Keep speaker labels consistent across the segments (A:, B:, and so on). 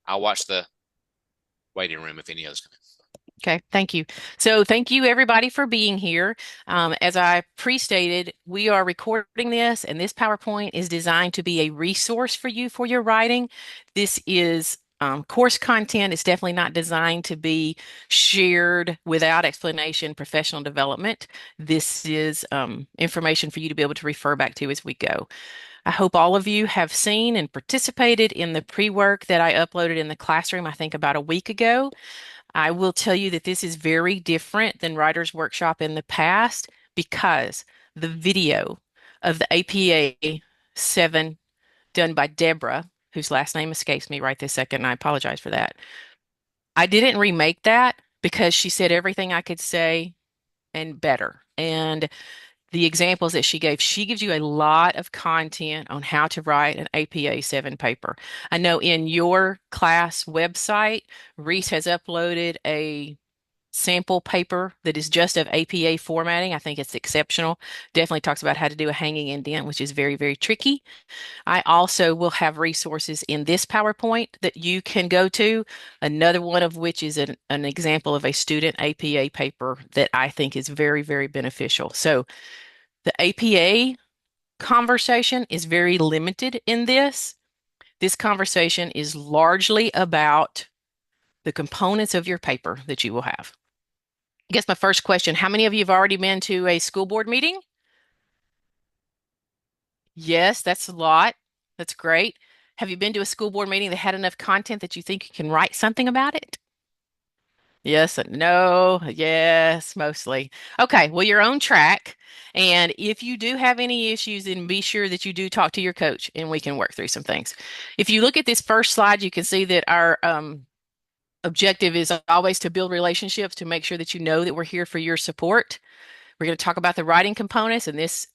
A: I'll watch the waiting room if any others come
B: Okay, thank you. So, thank you everybody for being here. As I pre-stated, we are recording this, and this PowerPoint is designed to be a resource for you for your writing. This is course content. It's definitely not designed to be shared without explanation, professional development. This is information for you to be able to refer back to as we go. I hope all of you have seen and participated in the pre-work that I uploaded in the classroom, I think about a week ago. I will tell you that this is very different than Writer's Workshop in the past because the video of the APA 7 done by Deborah, whose last name escapes me right this second, and I apologize for that. I didn't remake that because she said everything I could say and better. And the examples that she gives you a lot of content on how to write an APA 7 paper. I know in your class website, Reese has uploaded a sample paper that is just of APA formatting. I think it's exceptional. Definitely talks about how to do a hanging indent, which is very, very tricky. I also will have resources in this PowerPoint that you can go to, another one of which is an example of a student APA paper that I think is very, very beneficial. So the APA conversation is very limited in this. This conversation is largely about the components of your paper that you will have. I guess my first question, how many of you have already been to a school board meeting? Yes, that's a lot. That's great. Have you been to a school board meeting that had enough content that you think you can write something about it? Yes and no. Yes, mostly. Okay, well, you're on track. And if you do have any issues, then be sure that you do talk to your coach and we can work through some things. If you look at this first slide, you can see that our objective is always to build relationships to make sure that you know that we're here for your support. We're going to talk about the writing components, and this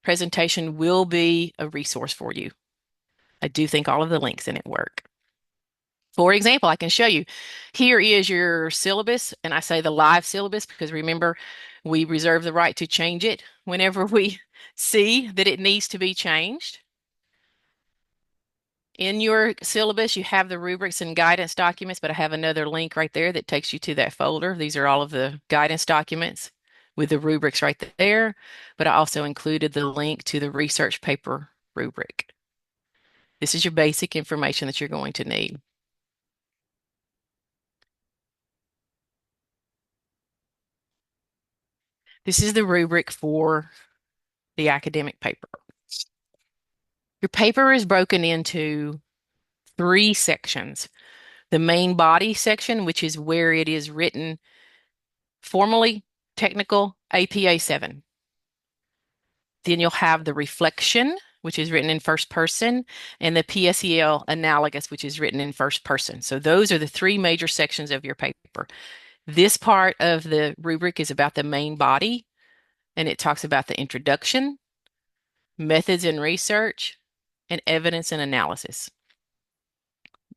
B: presentation will be a resource for you. I do think all of the links in it work. For example, I can show you. Here is your syllabus, and I say the live syllabus because remember, we reserve the right to change it whenever we see that it needs to be changed. In your syllabus, you have the rubrics and guidance documents, but I have another link right there that takes you to that folder. These are all of the guidance documents with the rubrics right there, but I also included the link to the research paper rubric. This is your basic information that you're going to need. This is the rubric for the academic paper. Your paper is broken into three sections. The main body section, which is where it is written formally, technical, APA 7. Then you'll have the reflection, which is written in first person, and the PSEL analogous, which is written in first person. So those are the three major sections of your paper. This part of the rubric is about the main body, and it talks about the introduction, methods and research, and evidence and analysis.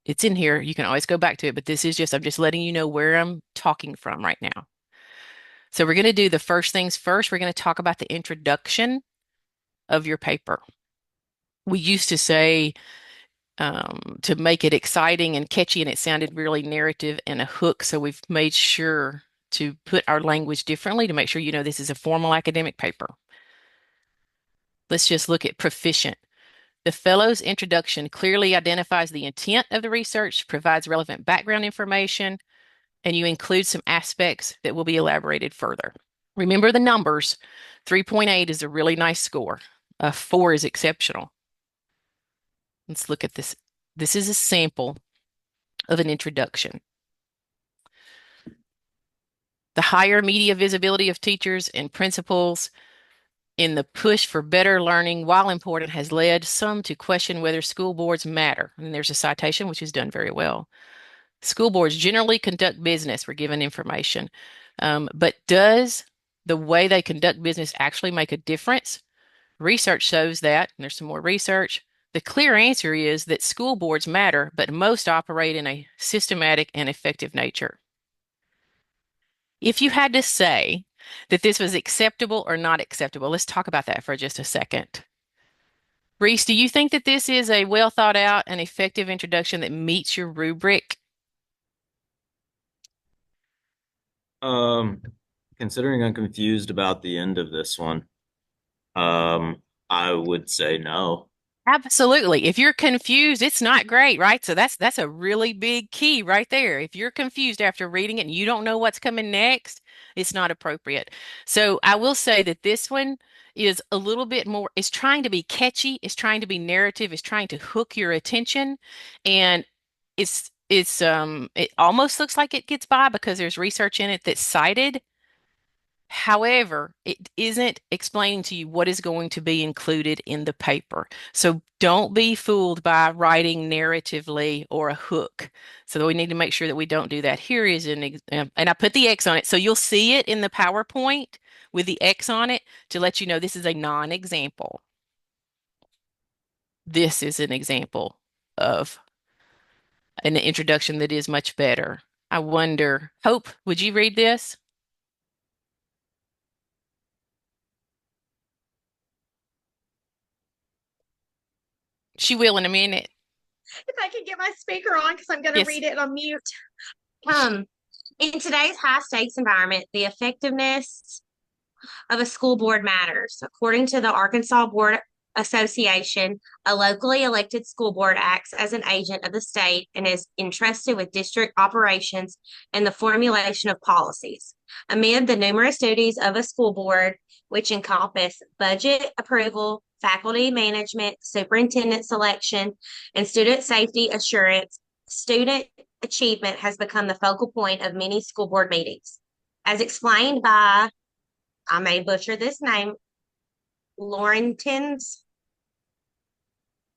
B: It's in here. You can always go back to it, but this is just, I'm just letting you know where I'm talking from right now. So we're going to do the first things first. We're going to talk about the introduction of your paper. We used to say to make it exciting and catchy, and it sounded really narrative and a hook. So we've made sure to put our language differently to make sure you know this is a formal academic paper. Let's just look at proficient. The fellow's introduction clearly identifies the intent of the research, provides relevant background information, and you include some aspects that will be elaborated further. Remember the numbers. 3.8 is a really nice score. 4 is exceptional. Let's look at this. This is a sample of an introduction. The higher media visibility of teachers and principals in the push for better learning, while important, has led some to question whether school boards matter. And there's a citation which is done very well. School boards generally conduct business, we're given information. But does the way they conduct business actually make a difference? Research shows that, and there's some more research. The clear answer is that school boards matter, but most operate in a systematic and effective nature. If you had to say that this was acceptable or not acceptable, let's talk about that for just a second. Reese, do you think that this is a well thought out and effective introduction that meets your rubric?
C: Um, Considering I'm confused about the end of this one, I would say no.
B: Absolutely. If you're confused, it's not great, right? So that's a really big key right there. If you're confused after reading it and you don't know what's coming next, it's not appropriate. So I will say that this one is a little bit more, it's trying to be catchy, it's trying to be narrative, it's trying to hook your attention, and it almost looks like it gets by because there's research in it that's cited. However, it isn't explaining to you what is going to be included in the paper. So don't be fooled by writing narratively or a hook. So we need to make sure that we don't do that. Here is and I put the X on it. So you'll see it in the PowerPoint with the X on it to let you know this is a non-example. This is an example of an introduction that is much better. I wonder, Hope, would you read this? She will in a minute.
D: If I could get my speaker on because I'm going to
B: Yes.
D: read it on mute. Um, in today's high stakes environment, the effectiveness of a school board matters. According to the Arkansas Board Association, a locally elected school board acts as an agent of the state and is entrusted with district operations and the formulation of policies. Amid the numerous duties of a school board, which encompass budget approval, faculty management, superintendent selection, and student safety assurance, student achievement has become the focal point of many school board meetings. As explained by, I may butcher this name, Laurentins,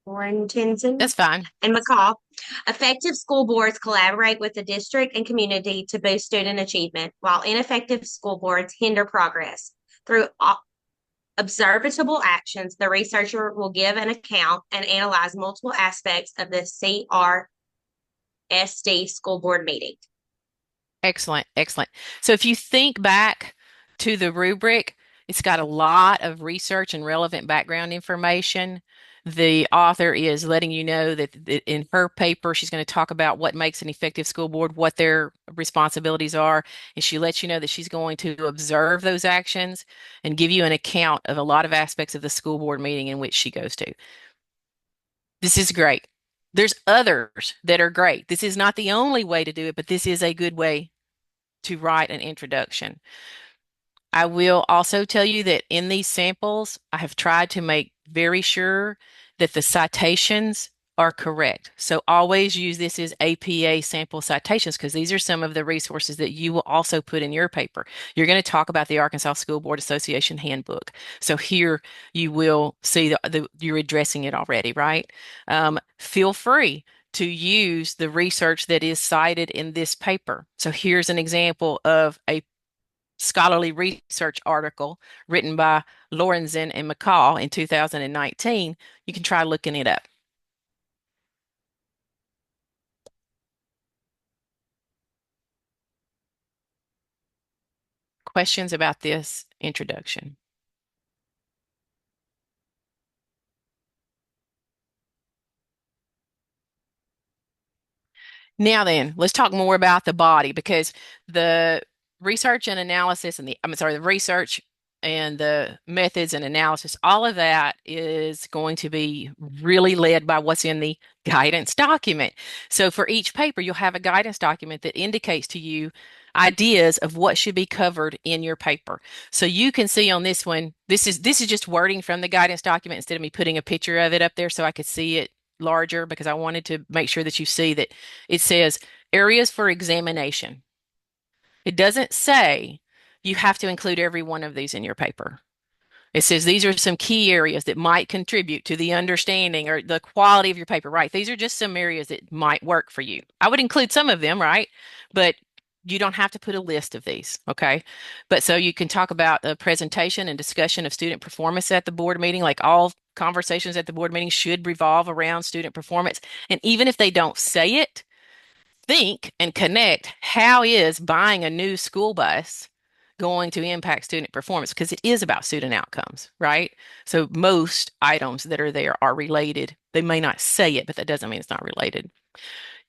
D: Laurentinson,
B: That's fine.
D: and McCall. Effective school boards collaborate with the district and community to boost student achievement, while ineffective school boards hinder progress. Through observable actions, the researcher will give an account and analyze multiple aspects of the CRSD school board meeting.
B: Excellent, excellent. So if you think back to the rubric, it's got a lot of research and relevant background information. The author is letting you know that in her paper, she's going to talk about what makes an effective school board, what their responsibilities are, and she lets you know that she's going to observe those actions and give you an account of a lot of aspects of the school board meeting in which she goes to. This is great. There's others that are great. This is not the only way to do it, but this is a good way to write an introduction. I will also tell you that in these samples, I have tried to make very sure that the citations are correct. So always use this as APA sample citations because these are some of the resources that you will also put in your paper. You're going to talk about the Arkansas School Board Association handbook. So here you will see you're addressing it already, right? Feel free to use the research that is cited in this paper. So here's an example of a scholarly research article written by Lorenzen and McCall in 2019. You can try looking it up. Questions about this introduction? Now then, let's talk more about the body because the research and analysis and the research and the methods and analysis, all of that is going to be really led by what's in the guidance document. So for each paper, you'll have a guidance document that indicates to you ideas of what should be covered in your paper. So you can see on this one, this is just wording from the guidance document instead of me putting a picture of it up there so I could see it larger because I wanted to make sure that you see that it says areas for examination. It doesn't say you have to include every one of these in your paper. It says these are some key areas that might contribute to the understanding or the quality of your paper, right? These are just some areas that might work for you. I would include some of them, right? But you don't have to put a list of these, okay? But so you can talk about the presentation and discussion of student performance at the board meeting, like all conversations at the board meeting should revolve around student performance. And even if they don't say it, think and connect how is buying a new school bus going to impact student performance because it is about student outcomes, right? So most items that are there are related. They may not say it, but that doesn't mean it's not related.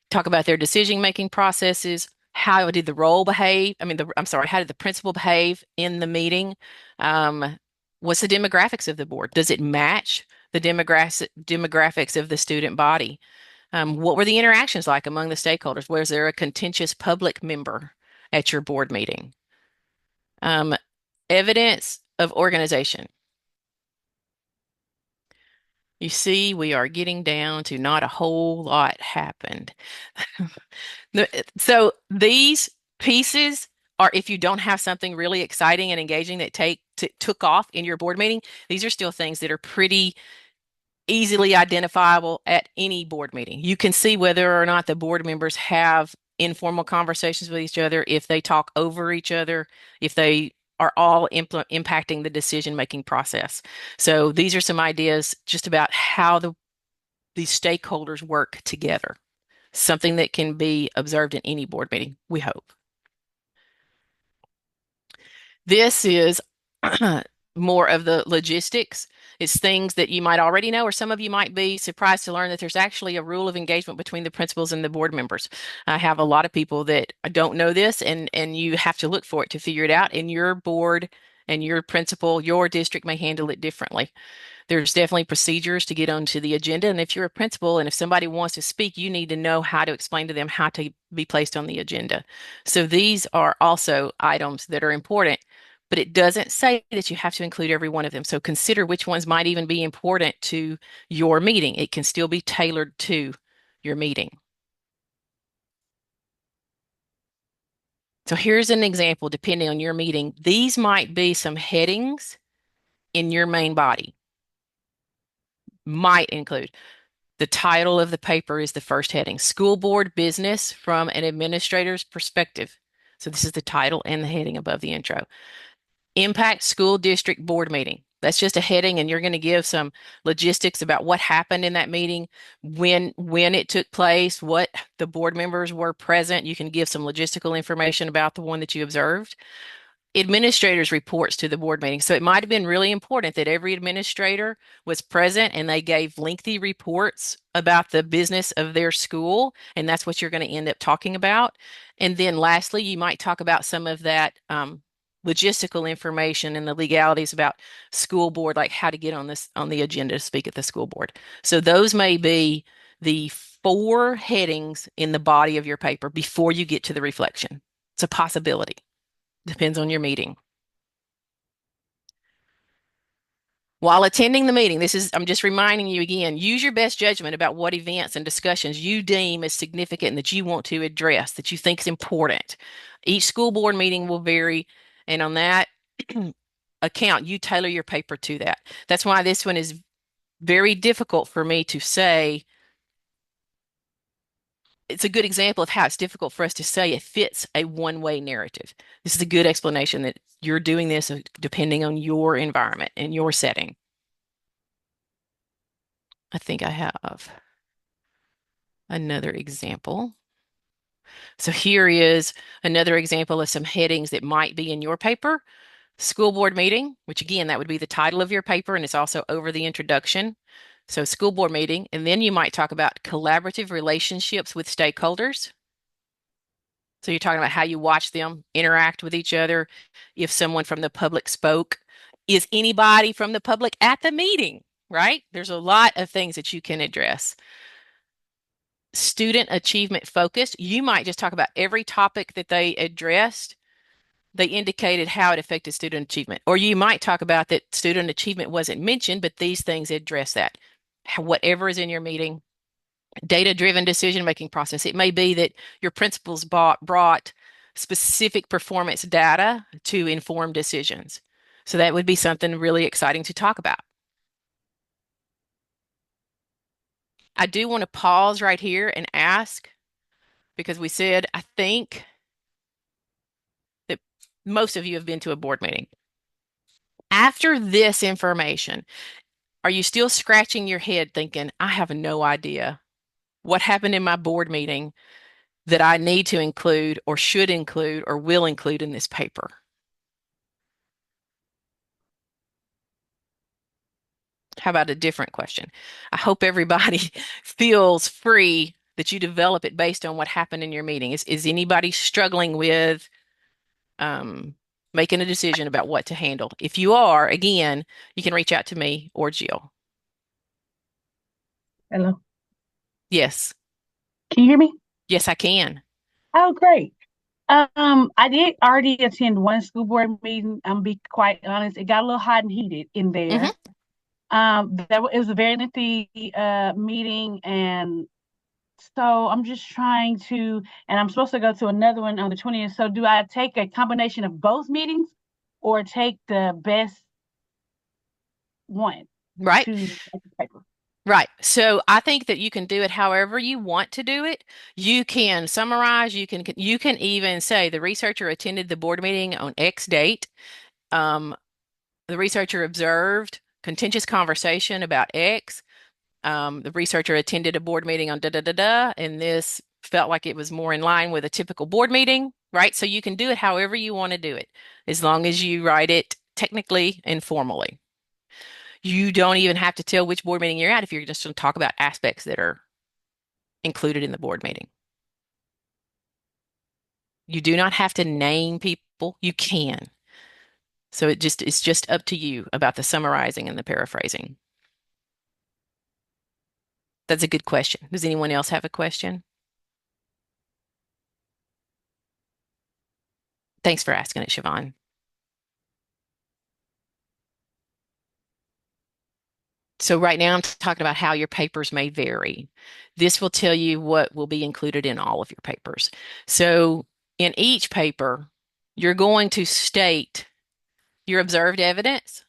B: Talk about their decision-making processes. How did the role behave? I'm sorry, how did the principal behave in the meeting? What's the demographics of the board? Does it match the demographics of the student body? What were the interactions like among the stakeholders? Was there a contentious public member at your board meeting? Evidence of organization. You see, we are getting down to not a whole lot happened. So these pieces are, if you don't have something really exciting and engaging that took off in your board meeting, these are still things that are pretty easily identifiable at any board meeting. You can see whether or not the board members have informal conversations with each other, if they talk over each other, if they are all impacting the decision-making process. So these are some ideas just about how these stakeholders work together. Something that can be observed in any board meeting, we hope. This is more of the logistics. It's things that you might already know, or some of you might be surprised to learn that there's actually a rule of engagement between the principals and the board members. I have a lot of people that don't know this, and you have to look for it to figure it out. And your board and your principal, your district may handle it differently. There's definitely procedures to get onto the agenda. And if you're a principal and if somebody wants to speak, you need to know how to explain to them how to be placed on the agenda. So these are also items that are important, but it doesn't say that you have to include every one of them. So consider which ones might even be important to your meeting. It can still be tailored to your meeting. So here's an example, depending on your meeting. These might be some headings in your main body. Might include. The title of the paper is the first heading, School Board Business from an Administrator's Perspective. So this is the title and the heading above the intro. Impact School District Board Meeting. That's just a heading, and you're going to give some logistics about what happened in that meeting, when it took place, what the board members were present. You can give some logistical information about the one that you observed. Administrators reports to the board meeting. So it might have been really important that every administrator was present and they gave lengthy reports about the business of their school. And that's what you're going to end up talking about. And then lastly, you might talk about some of that logistical information and the legalities about school board, like how to get on the agenda to speak at the school board. So those may be the 4 headings in the body of your paper before you get to the reflection. It's a possibility. Depends on your meeting. While attending the meeting, I'm just reminding you again, use your best judgment about what events and discussions you deem as significant and that you want to address, that you think is important. Each school board meeting will vary, and on that account, you tailor your paper to that. That's why this one is very difficult for me to say. It's a good example of how it's difficult for us to say it fits a one-way narrative. This is a good explanation that you're doing this depending on your environment and your setting. I think I have another example. So here is another example of some headings that might be in your paper. School board meeting, which again, that would be the title of your paper, and it's also over the introduction. So school board meeting, and then you might talk about collaborative relationships with stakeholders. So you're talking about how you watch them interact with each other. If someone from the public spoke, is anybody from the public at the meeting, right? There's a lot of things that you can address. Student achievement focused, you might just talk about every topic that they addressed. They indicated how it affected student achievement. Or you might talk about that student achievement wasn't mentioned, but these things address that. Whatever is in your meeting, data-driven decision-making process. It may be that your principals brought specific performance data to inform decisions. So that would be something really exciting to talk about. I do want to pause right here and ask, because we said, I think that most of you have been to a board meeting. After this information, are you still scratching your head thinking, I have no idea what happened in my board meeting that I need to include or should include or will include in this paper? How about a different question? I hope everybody feels free that you develop it based on what happened in your meeting. Is anybody struggling with um, making a decision about what to handle? If you are, again, you can reach out to me or Jill.
E: Hello.
B: Yes.
E: Can you hear me?
B: Yes, I can.
E: Oh, great. I did already attend one school board meeting. I'm be quite honest. It got a little hot and heated in
B: Hmm.
E: there. It was a very lengthy meeting, and so I'm just trying to, and I'm supposed to go to another one on the 20th. So do I take a combination of both meetings or take the best one
B: Right.
E: to make the paper?
B: Right. So I think that you can do it however you want to do it. You can summarize, you can even say the researcher attended the board meeting on X date. Um, the researcher observed contentious conversation about X. The researcher attended a board meeting on da da da da, and this felt like it was more in line with a typical board meeting, right? So you can do it however you want to do it, as long as you write it technically and formally. You don't even have to tell which board meeting you're at if you're just going to talk about aspects that are included in the board meeting. You do not have to name people. You can. So it's just up to you about the summarizing and the paraphrasing. That's a good question. Does anyone else have a question? Thanks for asking it, Siobhan. So right now I'm talking about how your papers may vary. This will tell you what will be included in all of your papers. So in each paper, you're going to state your observed evidence.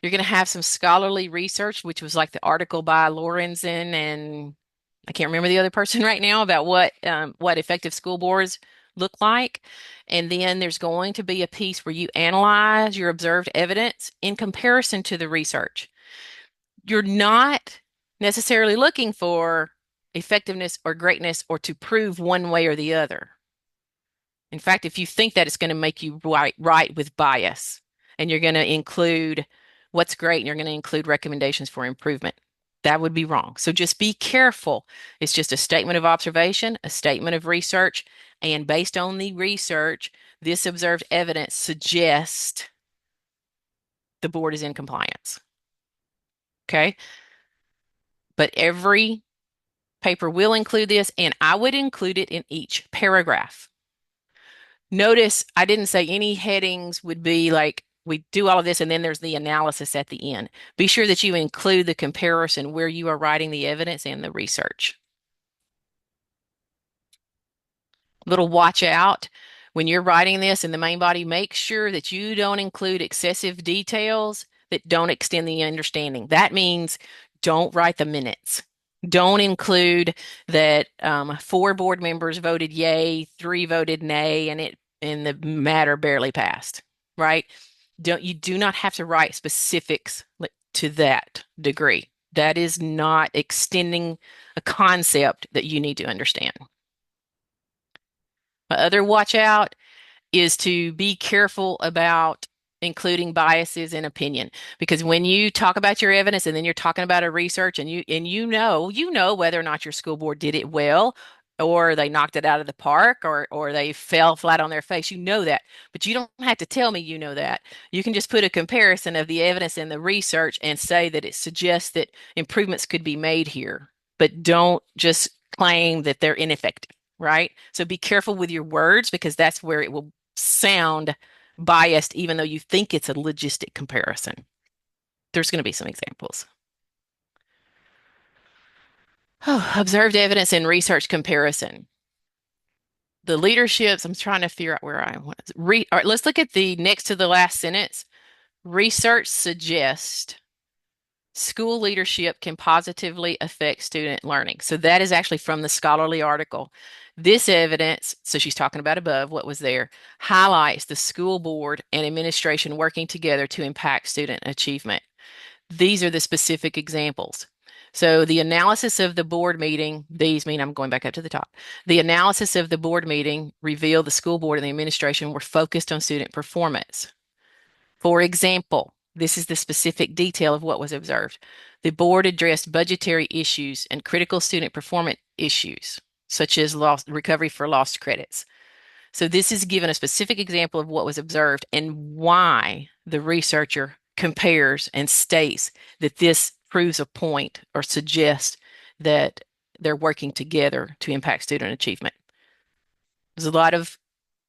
B: You're going to have some scholarly research, which was like the article by Lorenzen and I can't remember the other person right now about what effective school boards look like. And then there's going to be a piece where you analyze your observed evidence in comparison to the research. You're not necessarily looking for effectiveness or greatness or to prove one way or the other. In fact, if you think that, it's going to make you write with bias, and you're going to include what's great and you're going to include recommendations for improvement. That would be wrong. So just be careful. It's just a statement of observation, a statement of research, and based on the research, this observed evidence suggests the board is in compliance. Okay? But every paper will include this, and I would include it in each paragraph. Notice I didn't say any headings would be like we do all of this and then there's the analysis at the end. Be sure that you include the comparison where you are writing the evidence and the research. Little watch out when you're writing this in the main body, make sure that you don't include excessive details that don't extend the understanding. That means don't write the minutes. Don't include that 4 board members voted yay, 3 voted nay, and the matter barely passed, right? You do not have to write specifics to that degree. That is not extending a concept that you need to understand. My other watch out is to be careful about including biases in opinion because when you talk about your evidence and then you're talking about a research and you know whether or not your school board did it well or they knocked it out of the park or they fell flat on their face, you know that, but you don't have to tell me you know that. You can just put a comparison of the evidence and the research and say that it suggests that improvements could be made here, but don't just claim that they're ineffective, right? So be careful with your words because that's where it will sound biased, even though you think it's a logistic comparison. There's going to be some examples. Oh, observed evidence and research comparison. The leaderships, I'm trying to figure out where I was. All right, let's look at the next to the last sentence. Research suggests school leadership can positively affect student learning. So that is actually from the scholarly article. This evidence, so she's talking about above what was there, highlights the school board and administration working together to impact student achievement. These are the specific examples. So the analysis of the board meeting, these mean I'm going back up to the top. The analysis of the board meeting revealed the school board and the administration were focused on student performance. For example, This is the specific detail of what was observed. The board addressed budgetary issues and critical student performance issues, such as recovery for lost credits. So this is given a specific example of what was observed and why the researcher compares and states that this proves a point or suggests that they're working together to impact student achievement. There's a lot of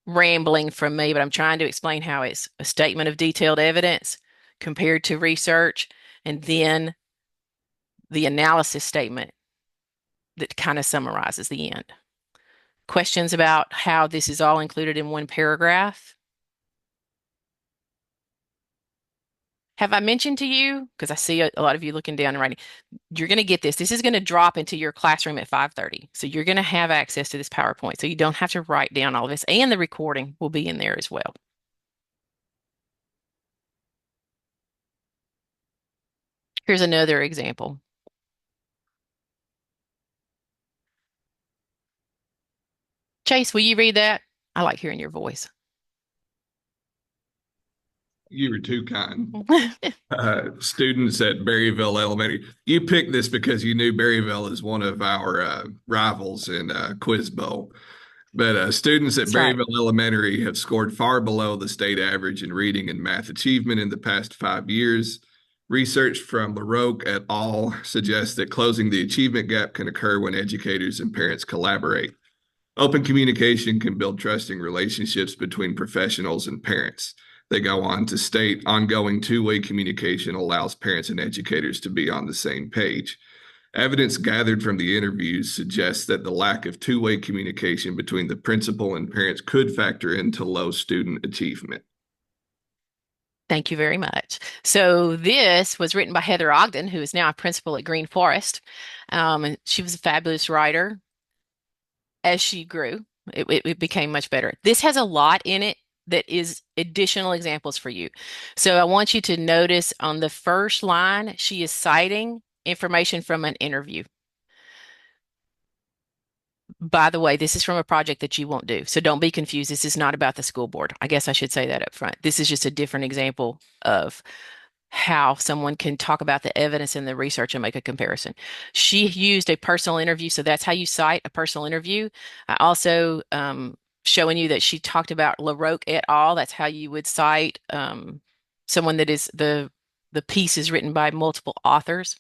B: rambling from me, but I'm trying to explain how it's a statement of detailed evidence compared to research, and then the analysis statement that kind of summarizes the end. Questions about how this is all included in one paragraph? Have I mentioned to you, because I see a lot of you looking down and writing, you're going to get this. This is going to drop into your classroom at 5:30. So you're going to have access to this PowerPoint. So you don't have to write down all of this, and the recording will be in there as well. Here's another example. Chase, will you read that? I like hearing your voice.
F: You were too kind. Students at Berryville Elementary. You picked this because you knew Berryville is one of our rivals in Quiz Bowl. But students at
B: That's right.
F: Berryville Elementary have scored far below the state average in reading and math achievement in the past 5 years. Research from LaRoque et al. Suggests that closing the achievement gap can occur when educators and parents collaborate. Open communication can build trusting relationships between professionals and parents. They go on to state ongoing two-way communication allows parents and educators to be on the same page. Evidence gathered from the interviews suggests that the lack of two-way communication between the principal and parents could factor into low student achievement.
B: Thank you very much. So this was written by Heather Ogden, who is now a principal at Green Forest. And she was a fabulous writer. As she grew, it became much better. This has a lot in it that is additional examples for you. So I want you to notice on the first line, she is citing information from an interview. By the way, this is from a project that you won't do. So don't be confused. This is not about the school board. I guess I should say that up front. This is just a different example of how someone can talk about the evidence and the research and make a comparison. She used a personal interview, so that's how you cite a personal interview. I also showing you that she talked about LaRoque et al. That's how you would cite someone that is the piece is written by multiple authors.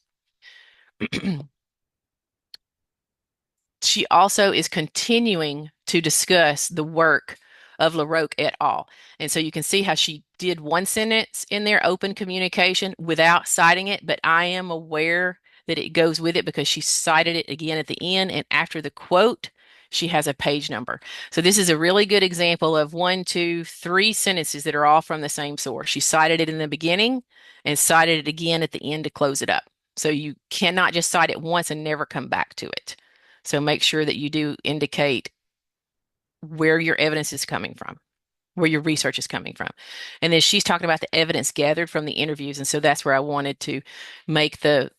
B: She also is continuing to discuss the work of LaRoque et al. And so you can see how she did one sentence in there, open communication, without citing it, but I am aware that it goes with it because she cited it again at the end, and after the quote, she has a page number. So this is a really good example of 1, 2, 3 sentences that are all from the same source. She cited it in the beginning and cited it again at the end to close it up. So you cannot just cite it once and never come back to it. So make sure that you do indicate where your evidence is coming from, where your research is coming from. And then she's talking about the evidence gathered from the interviews. And so that's where I wanted to make the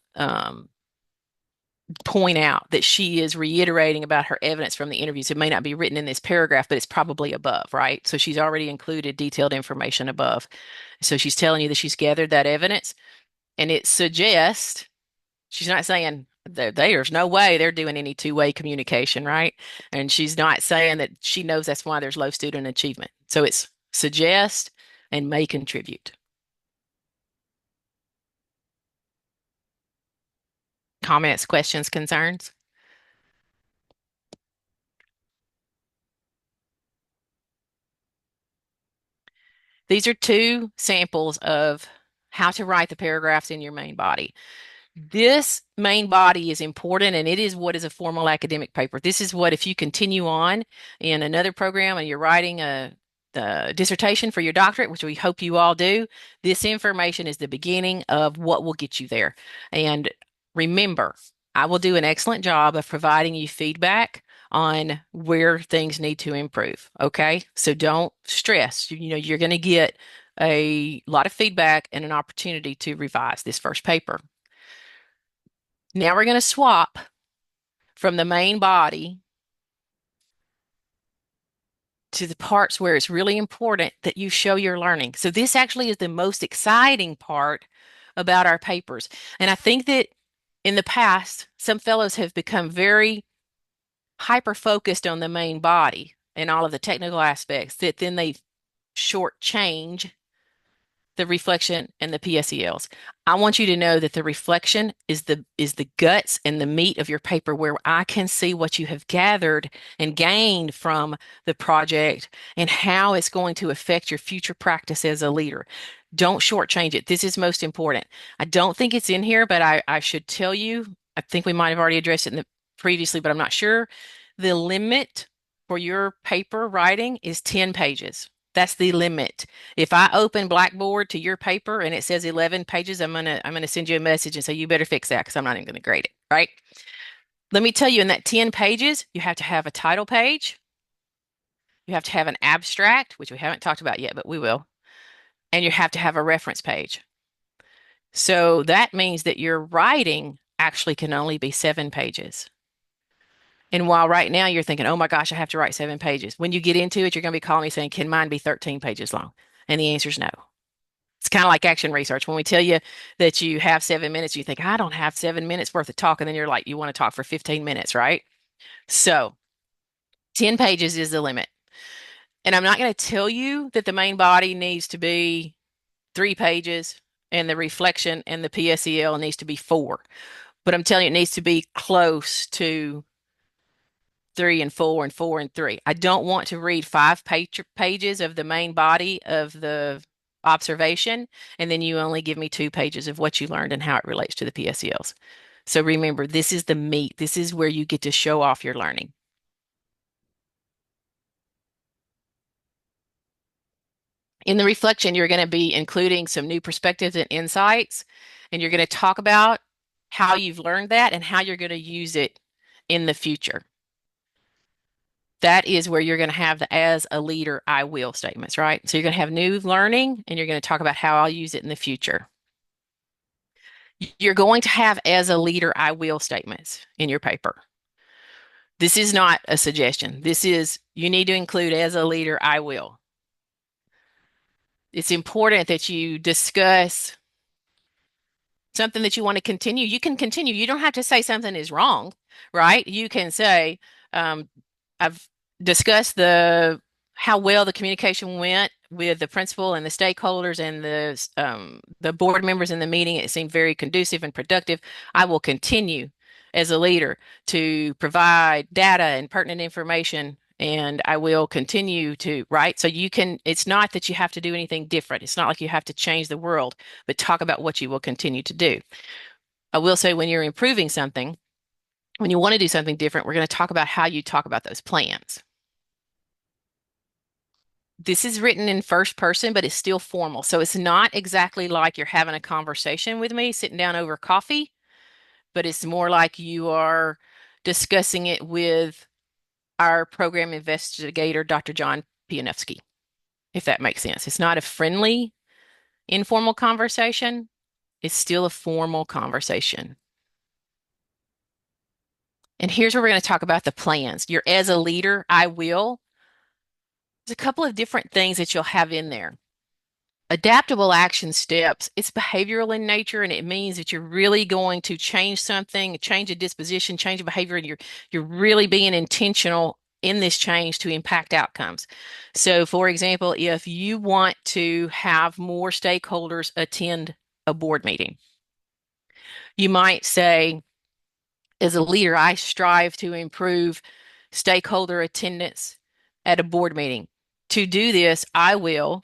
B: point out that she is reiterating about her evidence from the interviews. It may not be written in this paragraph, but it's probably above, right? So she's already included detailed information above. So she's telling you that she's gathered that evidence, and it suggests she's not saying there's no way they're doing any two-way communication, right? And she's not saying that she knows that's why there's low student achievement. So it's suggest and may contribute. Comments, questions, concerns? These are 2 samples of how to write the paragraphs in your main body. This main body is important, and it is what is a formal academic paper. This is what, if you continue on in another program and you're writing a dissertation for your doctorate, which we hope you all do, this information is the beginning of what will get you there. And remember, I will do an excellent job of providing you feedback on where things need to improve. Okay, so don't stress. You're going to get a lot of feedback and an opportunity to revise this first paper. Now we're going to swap from the main body to the parts where it's really important that you show your learning. So this actually is the most exciting part about our papers. And I think that in the past, some fellows have become very hyper-focused on the main body and all of the technical aspects that then they shortchange the reflection and the PSELs. I want you to know that the reflection is the guts and the meat of your paper, where I can see what you have gathered and gained from the project and how it's going to affect your future practice as a leader. Don't shortchange it. This is most important. I don't think it's in here, but I should tell you, I think we might have already addressed it previously, but I'm not sure. The limit for your paper writing is 10 pages. That's the limit. If I open Blackboard to your paper and it says 11 pages, I'm gonna send you a message and say you better fix that because I'm not even gonna grade it, right? Let me tell you, in that 10 pages, you have to have a title page. You have to have an abstract, which we haven't talked about yet, but we will. And you have to have a reference page. So that means that your writing actually can only be 7 pages. And while right now you're thinking, oh my gosh, I have to write 7 pages. When you get into it, you're going to be calling me saying, can mine be 13 pages long? And the answer is no. It's kind of like action research. When we tell you that you have 7 minutes, you think, I don't have 7 minutes worth of talk. And then you're like, you want to talk for 15 minutes, right? So 10 pages is the limit. And I'm not going to tell you that the main body needs to be 3 pages and the reflection and the PSEL needs to be 4. But I'm telling you, it needs to be close to 3 and 4 and 4 and 3. I don't want to read 5 pages of the main body of the observation, and then you only give me 2 pages of what you learned and how it relates to the PSELs. So remember, this is the meat. This is where you get to show off your learning. In the reflection, you're going to be including some new perspectives and insights, and you're going to talk about how you've learned that and how you're going to use it in the future. That is where you're going to have the as a leader, I will statements, right? So you're going to have new learning and you're going to talk about how I'll use it in the future. You're going to have as a leader, I will statements in your paper. This is not a suggestion. This is, you need to include as a leader, I will. It's important that you discuss something that you want to continue. You can continue. You don't have to say something is wrong, right? You can say, I've discussed how well the communication went with the principal and the stakeholders and the board members in the meeting. It seemed very conducive and productive. I will continue as a leader to provide data and pertinent information, and I will continue to, right? So you can, it's not that you have to do anything different. It's not like you have to change the world, but talk about what you will continue to do. I will say, when you're improving something, when you want to do something different, we're going to talk about how you talk about those plans. This is written in first person, but it's still formal. So it's not exactly like you're having a conversation with me, sitting down over coffee, but it's more like you are discussing it with our program investigator, Dr. John Pianowski, if that makes sense. It's not a friendly, informal conversation. It's still a formal conversation. And here's where we're going to talk about the plans. You're as a leader, I will. There's a couple of different things that you'll have in there. Adaptable action steps, it's behavioral in nature, and it means that you're really going to change something, change a disposition, change a behavior, and you're really being intentional in this change to impact outcomes. So for example, if you want to have more stakeholders attend a board meeting, you might say, as a leader, I strive to improve stakeholder attendance at a board meeting. To do this, I will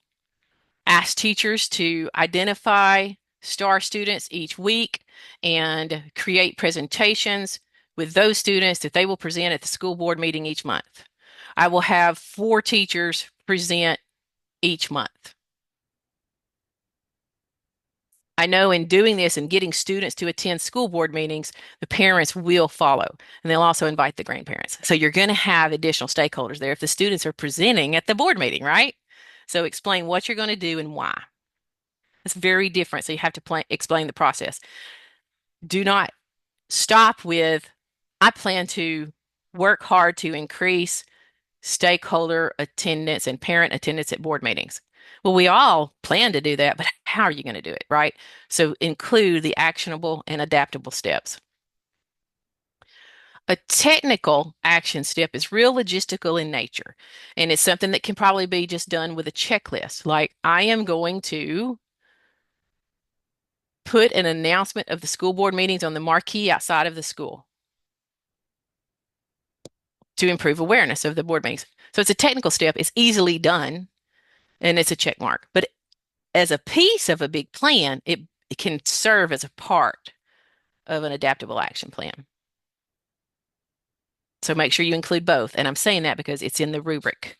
B: ask teachers to identify star students each week and create presentations with those students that they will present at the school board meeting each month. I will have 4 teachers present each month. I know in doing this and getting students to attend school board meetings, the parents will follow, and they'll also invite the grandparents. So you're going to have additional stakeholders there if the students are presenting at the board meeting, right? So explain what you're going to do and why. It's very different, so you have to explain the process. Do not stop with, I plan to work hard to increase stakeholder attendance and parent attendance at board meetings. Well, we all plan to do that, but how are you going to do it, right? So include the actionable and adaptable steps. A technical action step is real logistical in nature, and it's something that can probably be just done with a checklist. Like, I am going to put an announcement of the school board meetings on the marquee outside of the school to improve awareness of the board meetings. So it's a technical step. It's easily done, and it's a check mark. But as a piece of a big plan, it can serve as a part of an adaptable action plan. So make sure you include both. And I'm saying that because it's in the rubric.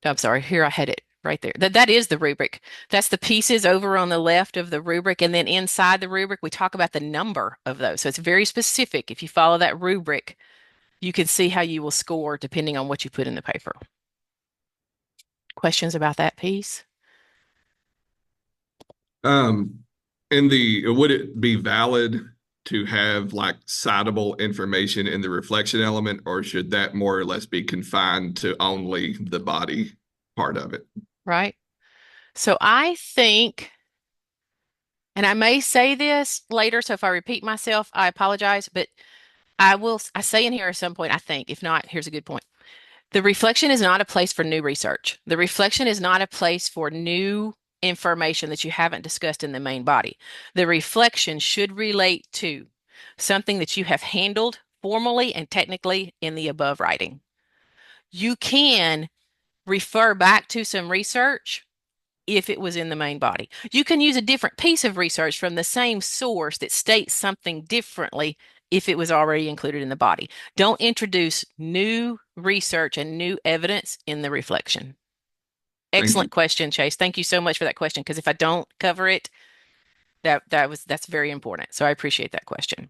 B: I'm sorry, here I had it right there. That is the rubric. That's the pieces over on the left of the rubric. And then inside the rubric, we talk about the number of those. So it's very specific. If you follow that rubric, you can see how you will score depending on what you put in the paper. Questions about that piece?
F: Would it be valid to have like citable information in the reflection element, or should that more or less be confined to only the body part of it?
B: Right. So I think, and I may say this later, so if I repeat myself, I apologize, but I say in here at some point, I think, if not, here's a good point. The reflection is not a place for new research. The reflection is not a place for new information that you haven't discussed in the main body. The reflection should relate to something that you have handled formally and technically in the above writing. You can refer back to some research if it was in the main body. You can use a different piece of research from the same source that states something differently if it was already included in the body. Don't introduce new research and new evidence in the reflection. Excellent question, Chase. Thank you so much for that question, because if I don't cover it, that's very important. So I appreciate that question.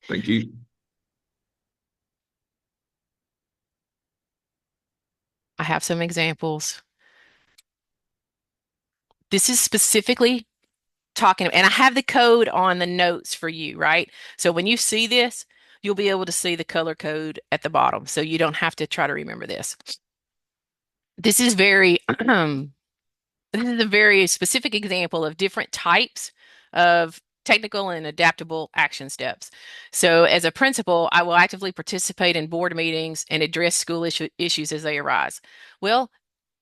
F: Thank you.
B: I have some examples. This is specifically talking, and I have the code on the notes for you, right? So when you see this, you'll be able to see the color code at the bottom. So you don't have to try to remember this. This is very, this is a very specific example of different types of technical and adaptable action steps. So as a principal, I will actively participate in board meetings and address school issues as they arise. Well,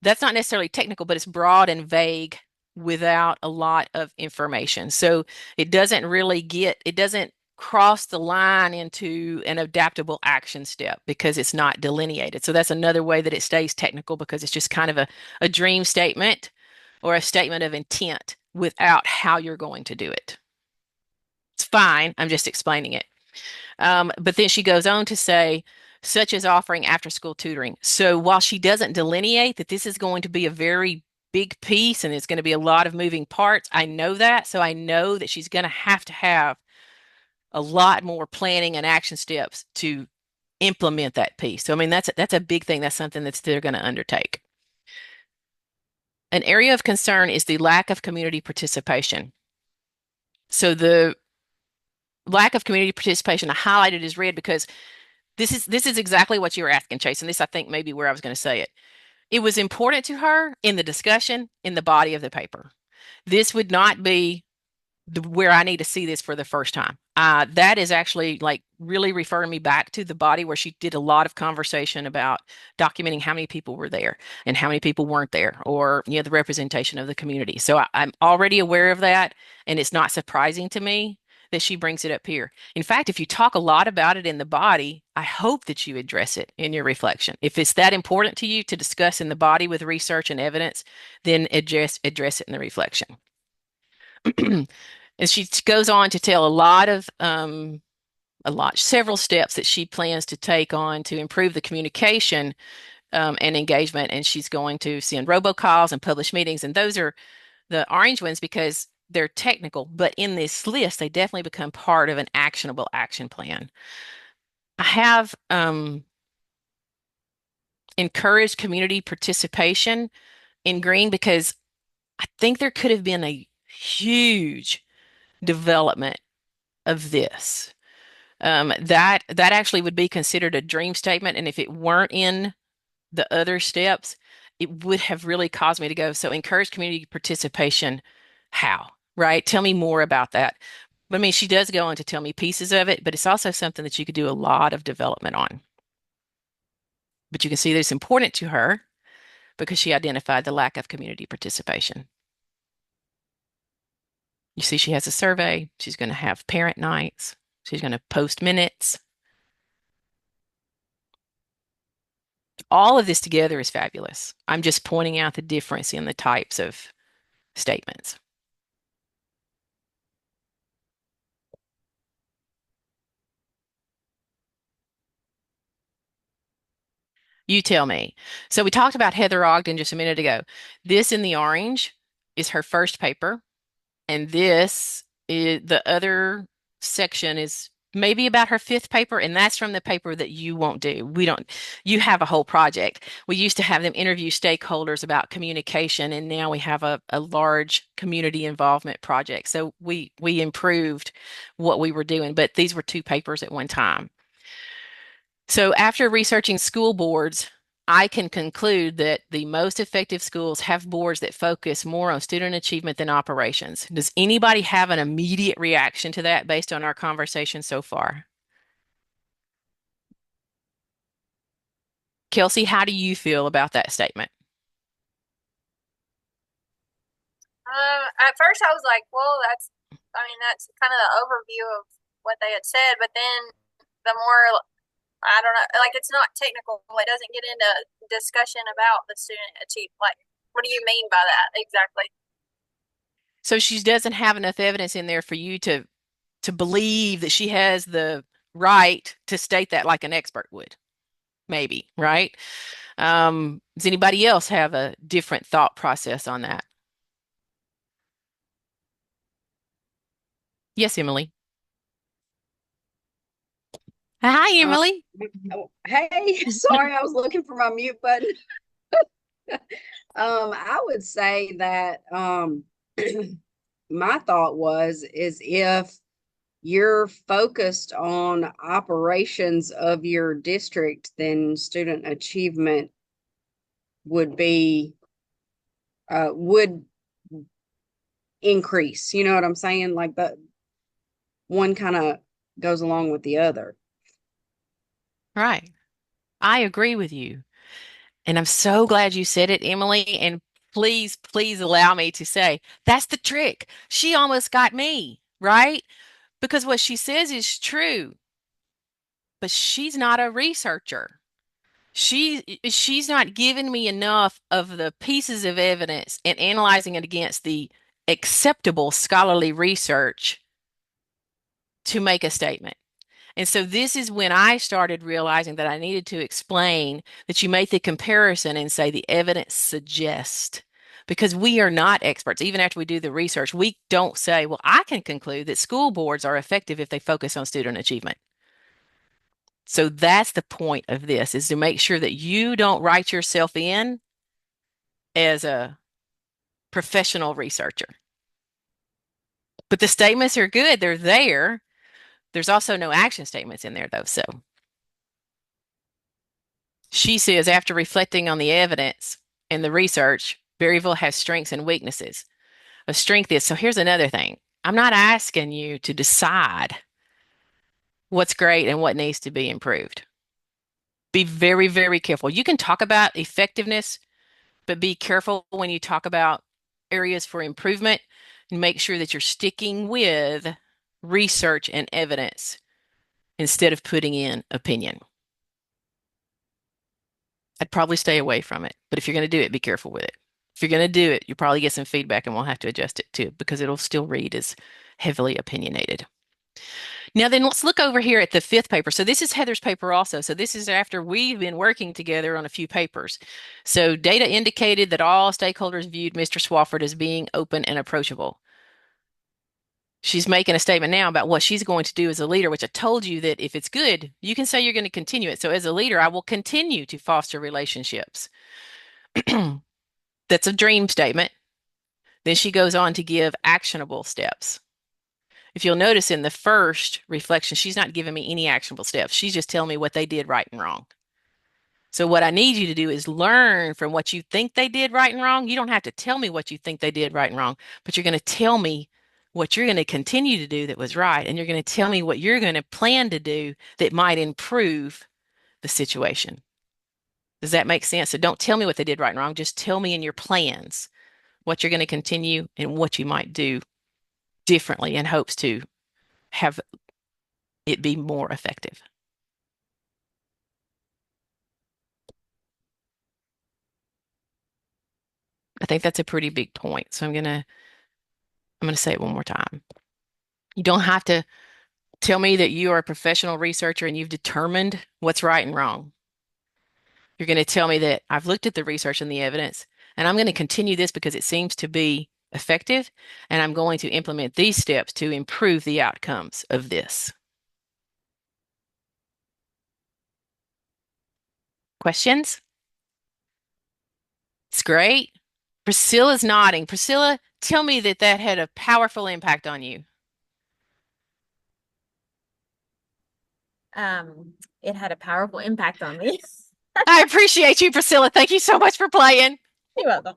B: that's not necessarily technical, but it's broad and vague without a lot of information. So it doesn't cross the line into an adaptable action step because it's not delineated. So that's another way that it stays technical, because it's just kind of a dream statement or a statement of intent without how you're going to do it. It's fine. I'm just explaining it. But then she goes on to say, such as offering after-school tutoring. So while she doesn't delineate that this is going to be a very big piece and it's going to be a lot of moving parts, I know that. So I know that she's going to have a lot more planning and action steps to implement that piece. So I mean, that's a big thing. That's something that they're going to undertake. An area of concern is the lack of community participation. So the lack of community participation, I highlighted as red because this is exactly what you were asking, Chase, and this I think maybe where I was going to say it. It was important to her in the discussion, in the body of the paper. This would not be where I need to see this for the first time. That is actually like really referring me back to the body where she did a lot of conversation about documenting how many people were there and how many people weren't there, or the representation of the community. So I'm already aware of that, and it's not surprising to me that she brings it up here. In fact, if you talk a lot about it in the body, I hope that you address it in your reflection. If it's that important to you to discuss in the body with research and evidence, then address it in the reflection. And she goes on to tell several steps that she plans to take on to improve the communication and engagement. And she's going to send robocalls and publish meetings. And those are the orange ones because they're technical. But in this list, they definitely become part of an actionable action plan. I have encouraged community participation in green because I think there could have been a huge development of this. That actually would be considered a dream statement. And if it weren't in the other steps, it would have really caused me to go, so encourage community participation. How? Right? Tell me more about that. I mean, she does go on to tell me pieces of it, but it's also something that you could do a lot of development on. But you can see that it's important to her because she identified the lack of community participation. You see, she has a survey. She's going to have parent nights. She's going to post minutes. All of this together is fabulous. I'm just pointing out the difference in the types of statements. You tell me. So we talked about Heather Ogden just a minute ago. This in the orange is her first paper, and this is the other section is maybe about her fifth paper, and that's from the paper that you won't do. You have a whole project. We used to have them interview stakeholders about communication, and now we have a large community involvement project. So we improved what we were doing, but these were two papers at one time. So after researching school boards, I can conclude that the most effective schools have boards that focus more on student achievement than operations. Does anybody have an immediate reaction to that based on our conversation so far? Kelsey, how do you feel about that statement?
G: At first I was like, well, that's kind of the overview of what they had said, but then the more, I don't know, like it's not technical. It doesn't get into discussion about the student achieve. Like, what do you mean by that exactly?
B: So she doesn't have enough evidence in there for you to believe that she has the right to state that like an expert would. Maybe, right? Does anybody else have a different thought process on that? Yes, Emily. Hi, Emily.
H: Oh, hey, sorry, I was looking for my mute button. I would say that my thought is if you're focused on operations of your district, then student achievement would would increase. You know what I'm saying? Like the one kind of goes along with the other.
B: Right. I agree with you. And I'm so glad you said it, Emily. And please, please allow me to say that's the trick. She almost got me, right? Because what she says is true, but she's not a researcher. She's not giving me enough of the pieces of evidence and analyzing it against the acceptable scholarly research to make a statement. And so this is when I started realizing that I needed to explain that you make the comparison and say the evidence suggests, because we are not experts. Even after we do the research, we don't say, well, I can conclude that school boards are effective if they focus on student achievement. So that's the point of this, is to make sure that you don't write yourself in as a professional researcher. But the statements are good. They're there. There's also no action statements in there, though. So she says, after reflecting on the evidence and the research, Berryville has strengths and weaknesses. A strength is, so here's another thing. I'm not asking you to decide what's great and what needs to be improved. Be very, very careful. You can talk about effectiveness, but be careful when you talk about areas for improvement and make sure that you're sticking with research and evidence instead of putting in opinion. I'd probably stay away from it, but if you're going to do it, be careful with it. If you're going to do it, you'll probably get some feedback and we'll have to adjust it too, because it'll still read as heavily opinionated. Now then, let's look over here at the fifth paper. So this is Heather's paper also. So this is after we've been working together on a few papers. So data indicated that all stakeholders viewed Mr. Swafford as being open and approachable. She's making a statement now about what she's going to do as a leader, which I told you that if it's good, you can say you're going to continue it. So as a leader, I will continue to foster relationships. That's a dream statement. Then she goes on to give actionable steps. If you'll notice in the first reflection, she's not giving me any actionable steps. She's just telling me what they did right and wrong. So what I need you to do is learn from what you think they did right and wrong. You don't have to tell me what you think they did right and wrong, but you're going to tell me what you're going to continue to do that was right, and you're going to tell me what you're going to plan to do that might improve the situation. Does that make sense? So don't tell me what they did right and wrong. Just tell me in your plans what you're going to continue and what you might do differently in hopes to have it be more effective. I think that's a pretty big point. So I'm gonna say it one more time. You don't have to tell me that you are a professional researcher and you've determined what's right and wrong. You're going to tell me that I've looked at the research and the evidence, and I'm going to continue this because it seems to be effective, and I'm going to implement these steps to improve the outcomes of this. Questions? It's great. Priscilla's nodding. Priscilla, tell me that that had a powerful impact on you.
I: It had a powerful impact on me.
B: I appreciate you, Priscilla. Thank you so much for playing.
I: You're welcome.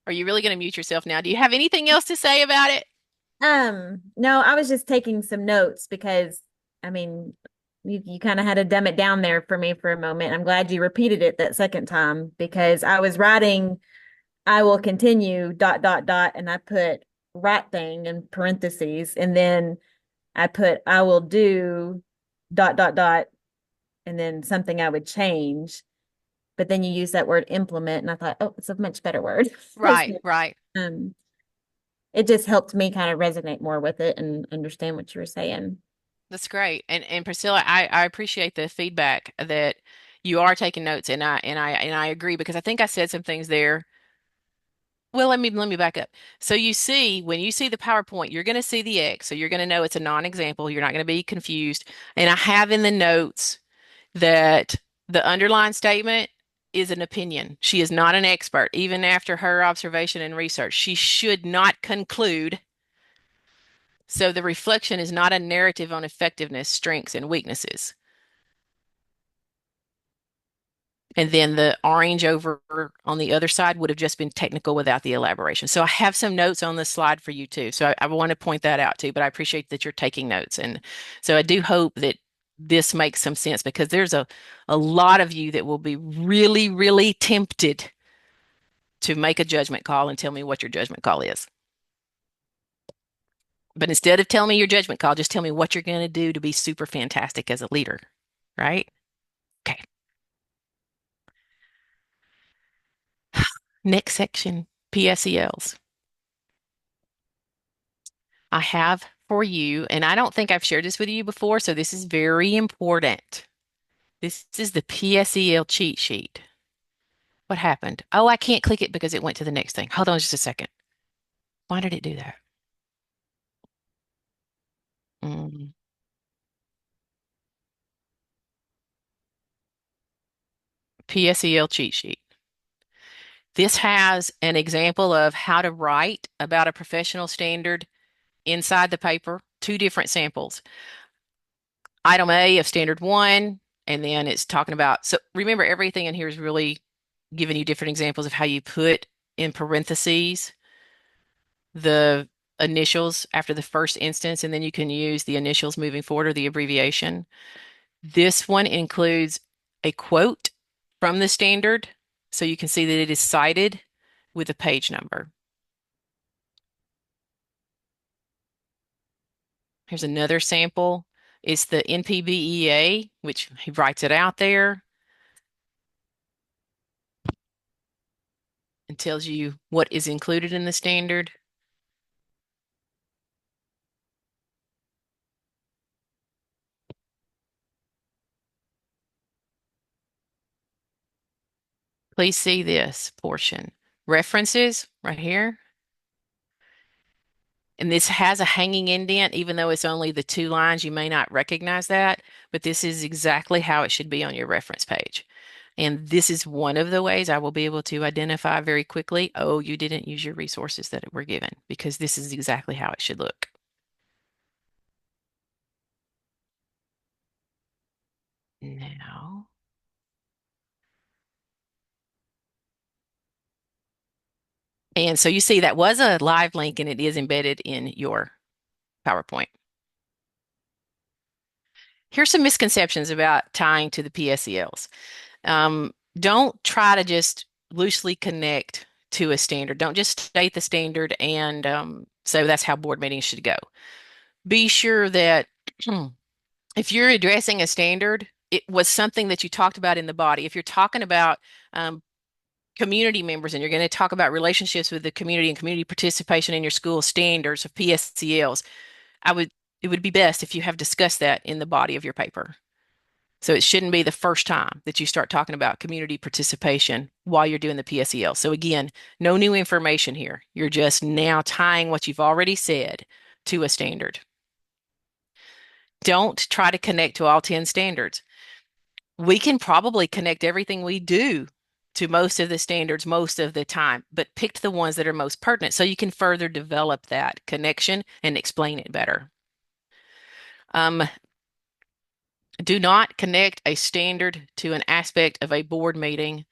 B: Are you really going to mute yourself now? Do you have anything else to say about it?
I: No, I was just taking some notes because, I mean, you kind of had to dumb it down there for me for a moment. I'm glad you repeated it that second time because I was writing, I will continue ... and I put rat thing in parentheses, and then I put I will do ... and then something I would change. But then you use that word implement, and I thought, oh, it's a much better word.
B: Right, right.
I: It just helped me kind of resonate more with it and understand what you were saying.
B: That's great. And Priscilla, I appreciate the feedback that you are taking notes, and I agree because I think I said some things there. Well, let me back up. So you see, when you see the PowerPoint, you're going to see the X, so you're going to know it's a non-example. You're not going to be confused. And I have in the notes that the underlying statement is an opinion. She is not an expert, even after her observation and research. She should not conclude. So the reflection is not a narrative on effectiveness, strengths, and weaknesses. And then the orange over on the other side would have just been technical without the elaboration. So I have some notes on this slide for you too. So I want to point that out too, but I appreciate that you're taking notes. And so I do hope that this makes some sense because there's a lot of you that will be really, really tempted to make a judgment call and tell me what your judgment call is. But instead of telling me your judgment call, just tell me what you're going to do to be super fantastic as a leader, right? Okay. Next section, PSELs. I have for you, and I don't think I've shared this with you before, so this is very important. This is the PSEL cheat sheet. What happened? Oh, I can't click it because it went to the next thing. Hold on just a second. Why did it do that? PSEL cheat sheet. This has an example of how to write about a professional standard inside the paper, two different samples. Item A of standard 1, and then it's talking about, so remember everything in here is really giving you different examples of how you put in parentheses the initials after the first instance, and then you can use the initials moving forward or the abbreviation. This one includes a quote from the standard, so you can see that it is cited with a page number. Here's another sample. It's the NPBEA, which he writes it out there and tells you what is included in the standard. Please see this portion. References right here. And this has a hanging indent, even though it's only the 2 lines, you may not recognize that, but this is exactly how it should be on your reference page. And this is one of the ways I will be able to identify very quickly, oh, you didn't use your resources that were given, because this is exactly how it should look. Now, and so you see that was a live link and it is embedded in your PowerPoint. Here's some misconceptions about tying to the PSELs. Don't try to just loosely connect to a standard. Don't just state the standard and say that's how board meetings should go. Be sure that if you're addressing a standard, it was something that you talked about in the body. If you're talking about community members and you're going to talk about relationships with the community and community participation in your school standards of PSCLs, it would be best if you have discussed that in the body of your paper. So it shouldn't be the first time that you start talking about community participation while you're doing the PSEL. So again, no new information here. You're just now tying what you've already said to a standard. Don't try to connect to all 10 standards. We can probably connect everything we do to most of the standards most of the time, but pick the ones that are most pertinent so you can further develop that connection and explain it better. Do not connect a standard to an aspect of a board meeting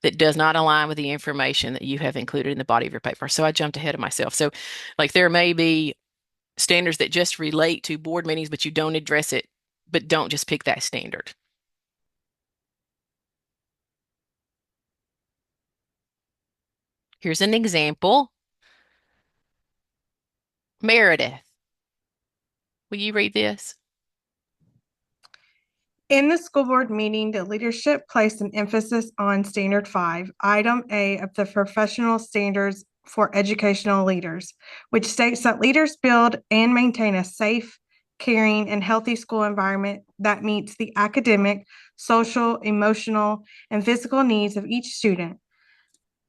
B: that does not align with the information that you have included in the body of your paper. So I jumped ahead of myself. So like there may be standards that just relate to board meetings, but you don't address it, but don't just pick that standard. Here's an example. Meredith, will you read this?
J: In the school board meeting, the leadership placed an emphasis on Standard 5, Item A of the Professional Standards for Educational Leaders, which states that leaders build and maintain a safe, caring, and healthy school environment that meets the academic, social, emotional, and physical needs of each student.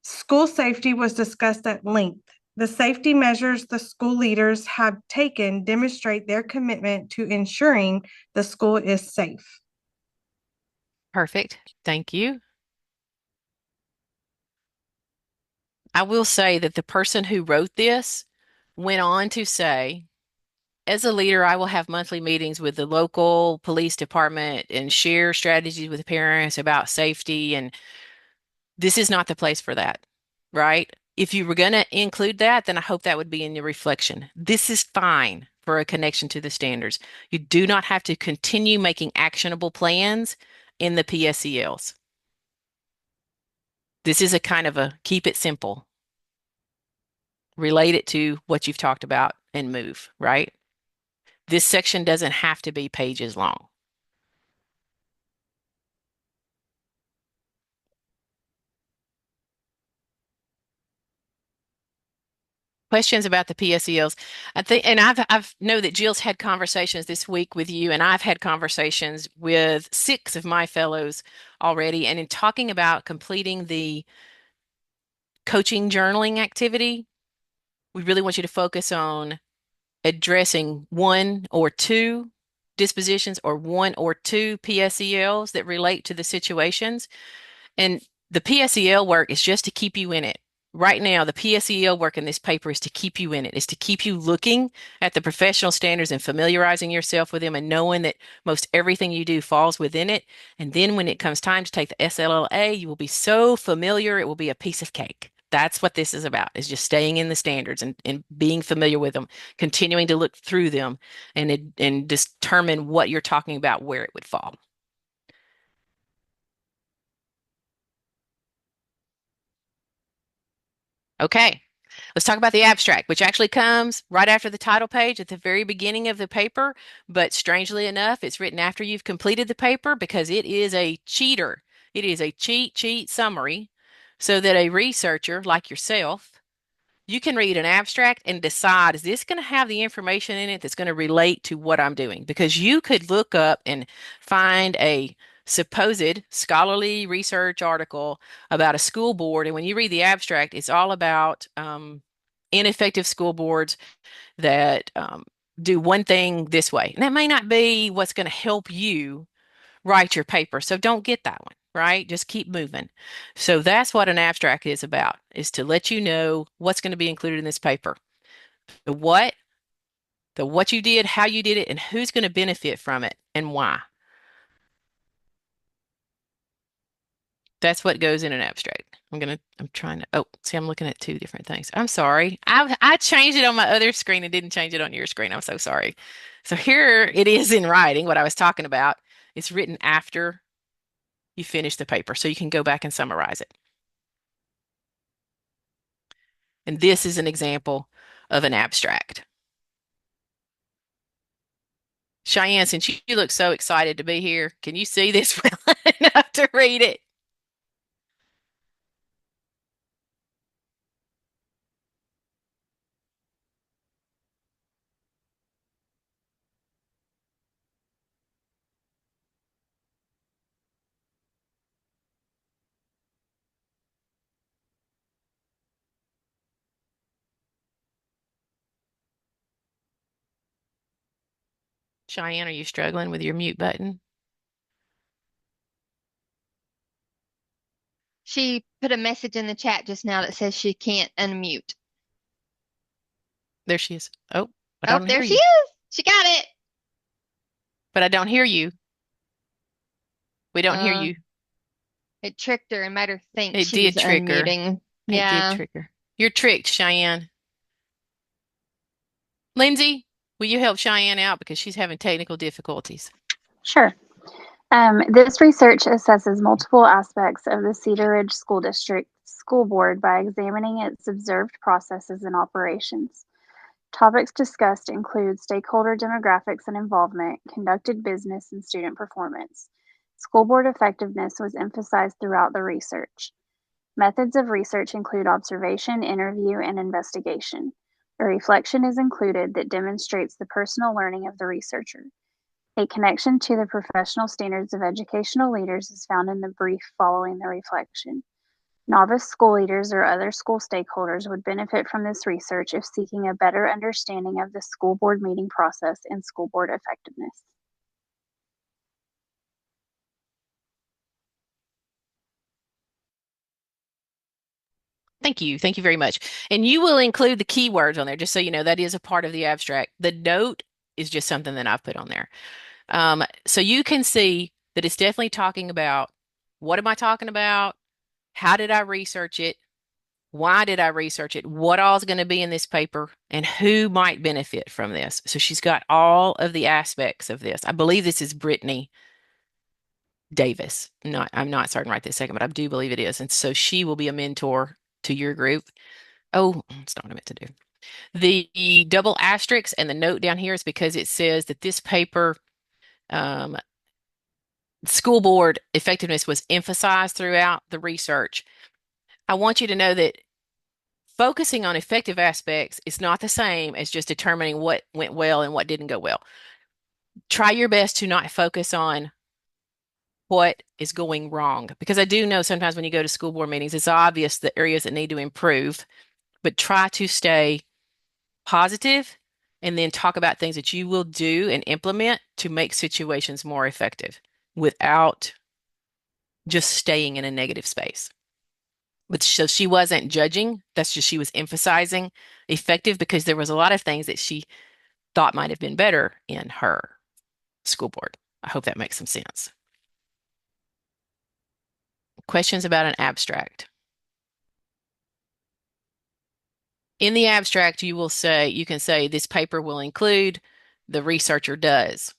J: School safety was discussed at length. The safety measures the school leaders have taken demonstrate their commitment to ensuring the school is safe.
B: Perfect. Thank you. I will say that the person who wrote this went on to say, as a leader, I will have monthly meetings with the local police department and share strategies with parents about safety. And this is not the place for that, right? If you were going to include that, then I hope that would be in your reflection. This is fine for a connection to the standards. You do not have to continue making actionable plans in the PSELs. This is a kind of a keep it simple. Relate it to what you've talked about and move, right? This section doesn't have to be pages long. Questions about the PSELs? I think, and I've know that Jill's had conversations this week with you, and I've had conversations with 6 of my fellows already. And in talking about completing the coaching journaling activity, we really want you to focus on addressing 1 or 2 dispositions or 1 or 2 PSELs that relate to the situations. And the PSEL work is just to keep you in it. Right now, the PSEL work in this paper is to keep you in it, is to keep you looking at the professional standards and familiarizing yourself with them and knowing that most everything you do falls within it. And then when it comes time to take the SLLA, you will be so familiar, it will be a piece of cake. That's what this is about, is just staying in the standards and being familiar with them, continuing to look through them and determine what you're talking about, where it would fall. Okay, let's talk about the abstract, which actually comes right after the title page at the very beginning of the paper. But strangely enough, it's written after you've completed the paper because it is a cheater. It is a cheat sheet summary so that a researcher like yourself, you can read an abstract and decide, is this going to have the information in it that's going to relate to what I'm doing? Because you could look up and find a supposed scholarly research article about a school board. And when you read the abstract, it's all about ineffective school boards that do one thing this way. And that may not be what's going to help you write your paper. So don't get that one. right? Just keep moving. So that's what an abstract is about, is to let you know what's going to be included in this paper. The what you did, how you did it, and who's going to benefit from it and why. That's what goes in an abstract. I'm trying to, oh, see, I'm looking at two different things. I'm sorry. I changed it on my other screen and didn't change it on your screen. I'm so sorry. So here it is in writing, what I was talking about. It's written after you finish the paper, so you can go back and summarize it. And this is an example of an abstract. Cheyenne, since you look so excited to be here, can you see this well enough to read it? Cheyenne, are you struggling with your mute button?
K: She put a message in the chat just now that says she can't unmute.
B: There she is. Oh, I
K: Oh,
B: don't
K: there
B: hear
K: she
B: you.
K: is. She got it.
B: But I don't hear you. We don't hear
K: Uh,
B: you.
K: It tricked her and made her think
B: It
K: she
B: did
K: was
B: trick her.
K: unmuting.
B: It did
K: Yeah.
B: trick her. You're tricked, Cheyenne. Lindsay, will you help Cheyenne out because she's having technical difficulties?
L: Sure. This research assesses multiple aspects of the Cedar Ridge School District School Board by examining its observed processes and operations. Topics discussed include stakeholder demographics and involvement, conducted business, and student performance. School board effectiveness was emphasized throughout the research. Methods of research include observation, interview, and investigation. A reflection is included that demonstrates the personal learning of the researcher. A connection to the professional standards of educational leaders is found in the brief following the reflection. Novice school leaders or other school stakeholders would benefit from this research if seeking a better understanding of the school board meeting process and school board effectiveness.
B: Thank you. Thank you very much. And you will include the keywords on there, just so you know, that is a part of the abstract. The note is just something that I've put on there. So you can see that it's definitely talking about what am I talking about? How did I research it? Why did I research it? What all is going to be in this paper and who might benefit from this? So she's got all of the aspects of this. I believe this is Brittany Davis. I'm not certain right this second, but I do believe it is. And so she will be a mentor to your group. Oh, that's not what I meant to do. The double asterisks and the note down here is because it says that this paper, school board effectiveness was emphasized throughout the research. I want you to know that focusing on effective aspects is not the same as just determining what went well and what didn't go well. Try your best to not focus on what is going wrong, because I do know sometimes when you go to school board meetings, it's obvious the areas that need to improve, but try to stay positive and then talk about things that you will do and implement to make situations more effective without just staying in a negative space. But so she wasn't judging. That's just she was emphasizing effective because there was a lot of things that she thought might have been better in her school board. I hope that makes some sense. Questions about an abstract? In the abstract, you can say this paper will include the researcher does.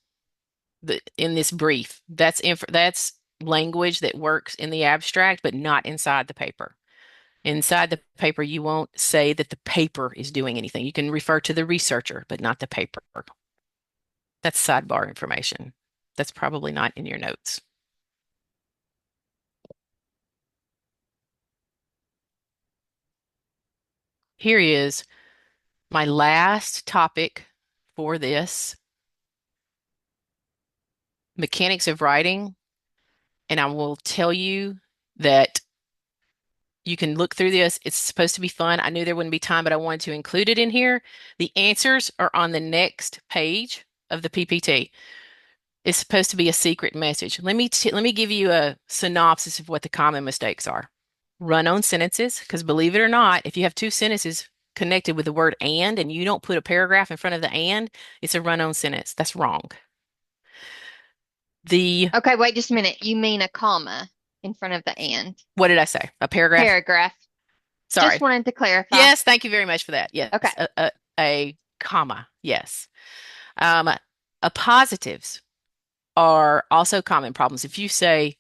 B: In this brief, that's language that works in the abstract, but not inside the paper. Inside the paper, you won't say that the paper is doing anything. You can refer to the researcher, but not the paper. That's sidebar information. That's probably not in your notes. Here is my last topic for this, mechanics of writing. And I will tell you that you can look through this. It's supposed to be fun. I knew there wouldn't be time, but I wanted to include it in here. The answers are on the next page of the PPT. is supposed to be a secret message. Let me give you a synopsis of what the common mistakes are. Run-on sentences, because believe it or not, if you have two sentences connected with the word and you don't put a paragraph in front of the and, it's a run-on sentence. That's wrong.
K: Okay, wait just a minute. You mean a comma in front of the and?
B: What did I say? A paragraph?
K: Paragraph.
B: Sorry.
K: Just wanted to clarify.
B: Yes, thank you very much for that. Yes.
K: Okay.
B: A comma. Yes. Appositives are also common problems. If you say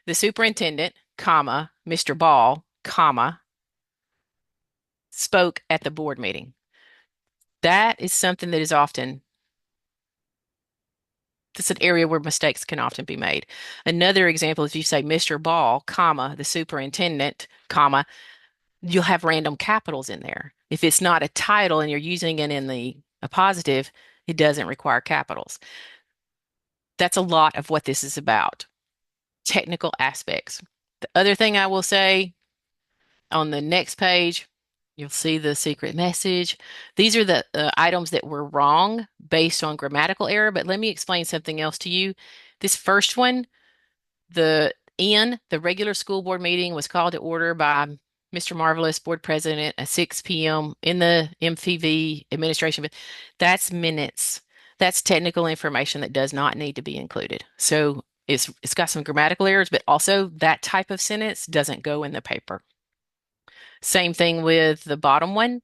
B: the superintendent, comma, Mr. Ball, comma, spoke at the board meeting. That is something that is often, that's an area where mistakes can often be made. Another example, if you say Mr. Ball, comma, the superintendent, comma, you'll have random capitals in there. If it's not a title and you're using it in the appositive, it doesn't require capitals. That's a lot of what this is about. Technical aspects. The other thing I will say on the next page, you'll see the secret message. These are the items that were wrong based on grammatical error, but let me explain something else to you. This first one, the regular school board meeting was called to order by Mr. Marvelous, board president, at 6 p.m. in the MPV administration. That's minutes. That's technical information that does not need to be included. So it's got some grammatical errors, but also that type of sentence doesn't go in the paper. Same thing with the bottom one.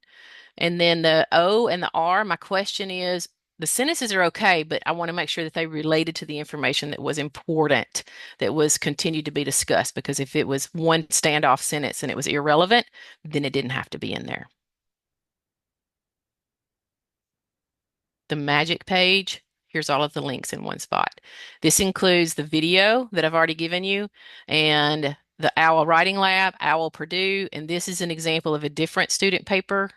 B: And then the O and the R, my question is, the sentences are okay, but I want to make sure that they related to the information that was important, that was continued to be discussed, because if it was one standoff sentence and it was irrelevant, then it didn't have to be in there. The magic page, here's all of the links in one spot. This includes the video that I've already given you and the OWL Writing Lab, OWL Purdue, and this is an example of a different student paper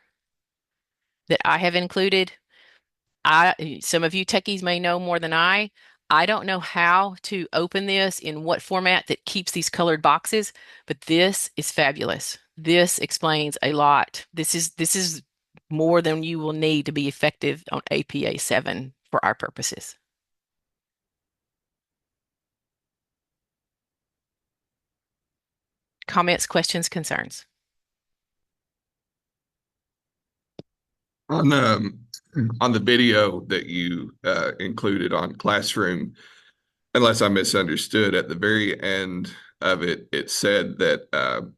B: that I have included. Some of you techies may know more than I. I don't know how to open this in what format that keeps these colored boxes, but this is fabulous. This explains a lot. This is more than you will need to be effective on APA 7 for our purposes. Comments, questions, concerns?
F: On the video that you included on Classroom, unless I misunderstood, at the very end of it, it said that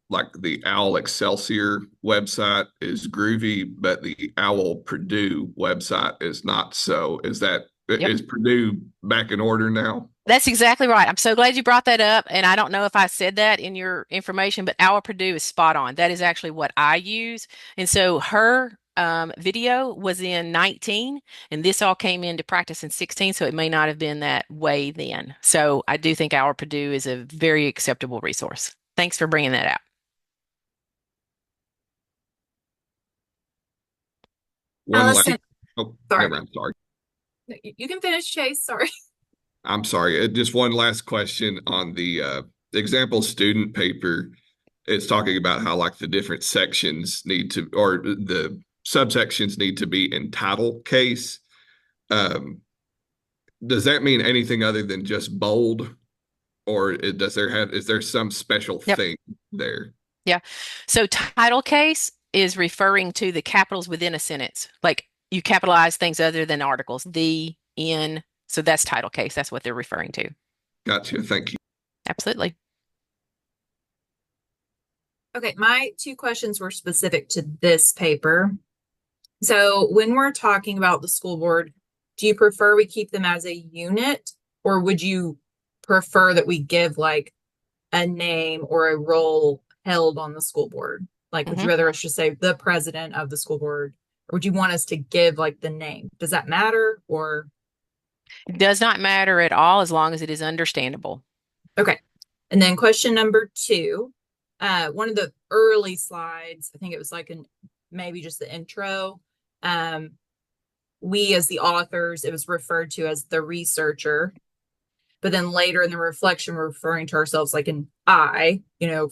F: like the OWL Excelsior website is groovy, but the OWL Purdue website is not. So is Purdue back in order now?
B: That's exactly right. I'm so glad you brought that up. And I don't know if I said that in your information, but OWL Purdue is spot on. That is actually what I use. And so her video was in 19, and this all came into practice in 16, so it may not have been that way then. So I do think OWL Purdue is a very acceptable resource. Thanks for bringing that out.
M: Allison, sorry.
F: I'm sorry.
M: You can finish, Chase. Sorry.
F: I'm sorry. Just one last question on the example student paper. It's talking about how like the different sections need to, or the subsections need to be in title case. Does that mean anything other than just bold, or is there some special thing there?
B: Yeah. So title case is referring to the capitals within a sentence. Like you capitalize things other than articles, the, in. So that's title case. That's what they're referring to.
F: Gotcha. Thank you.
B: Absolutely.
M: Okay, my two questions were specific to this paper. So when we're talking about the school board, do you prefer we keep them as a unit, or would you prefer that we give like a name or a role held on the school board? Like, would you rather us just say the president of the school board, or would you want us to give like the name? Does that matter, or?
B: It does not matter at all as long as it is understandable.
M: Okay. And then question number 2, one of the early slides, I think it was like maybe just the intro. We as the authors, it was referred to as the researcher. But then later in the reflection, we're referring to ourselves like an I,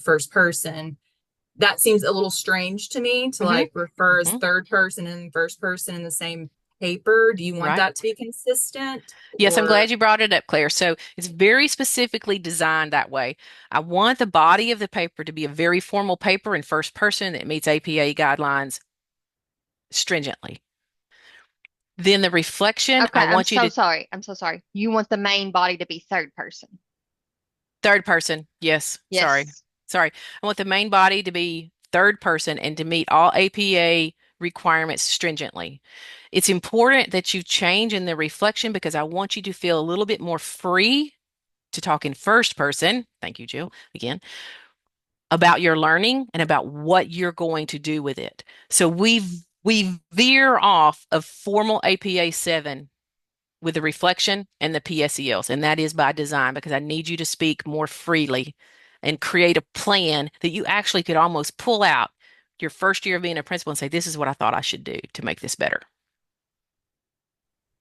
M: first person. That seems a little strange to me to like refer as third person and first person in the same paper? Do you want
B: Right.
M: that to be consistent?
B: Yes, I'm
M: Or-
B: glad you brought it up, Claire. So it's very specifically designed that way. I want the body of the paper to be a very formal paper in first person that meets APA guidelines stringently. Then the reflection,
K: Okay,
B: I
K: I'm
B: want you
K: so
B: to
K: sorry. I'm so sorry. You want the main body to be third person.
B: third person. Yes, sorry.
K: Yes.
B: Sorry. I want the main body to be third person and to meet all APA requirements stringently. It's important that you change in the reflection because I want you to feel a little bit more free to talk in first person. Thank you, Jill, again, about your learning and about what you're going to do with it. So we veer off of formal APA 7 with the reflection and the PSELs, and that is by design because I need you to speak more freely and create a plan that you actually could almost pull out your first year of being a principal and say, this is what I thought I should do to make this better.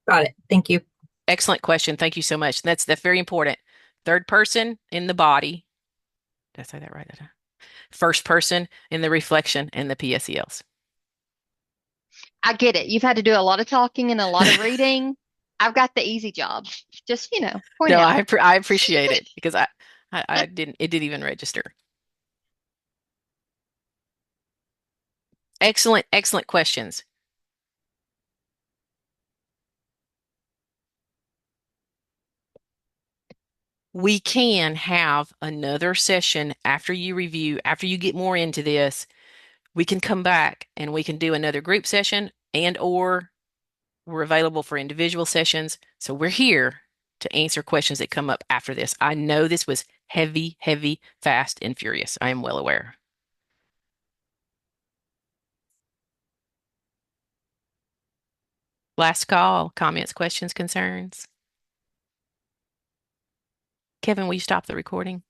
M: Got it. Thank you.
B: Excellent question. Thank you so much. That's very important. Third person in the body. Did I say that right? First person in the reflection and the PSELs.
K: I get it. You've had to do a lot of talking and a lot of reading. I've got the easy job. Just, point
B: No,
K: out.
B: I appreciate it because I didn't, it didn't even register. Excellent, excellent questions. We can have another session after you review, after you get more into this. We can come back and we can do another group session or we're available for individual sessions. So we're here to answer questions that come up after this. I know this was heavy, heavy, fast, and furious. I am well aware. Last call, comments, questions, concerns? Kevin, will you stop the recording?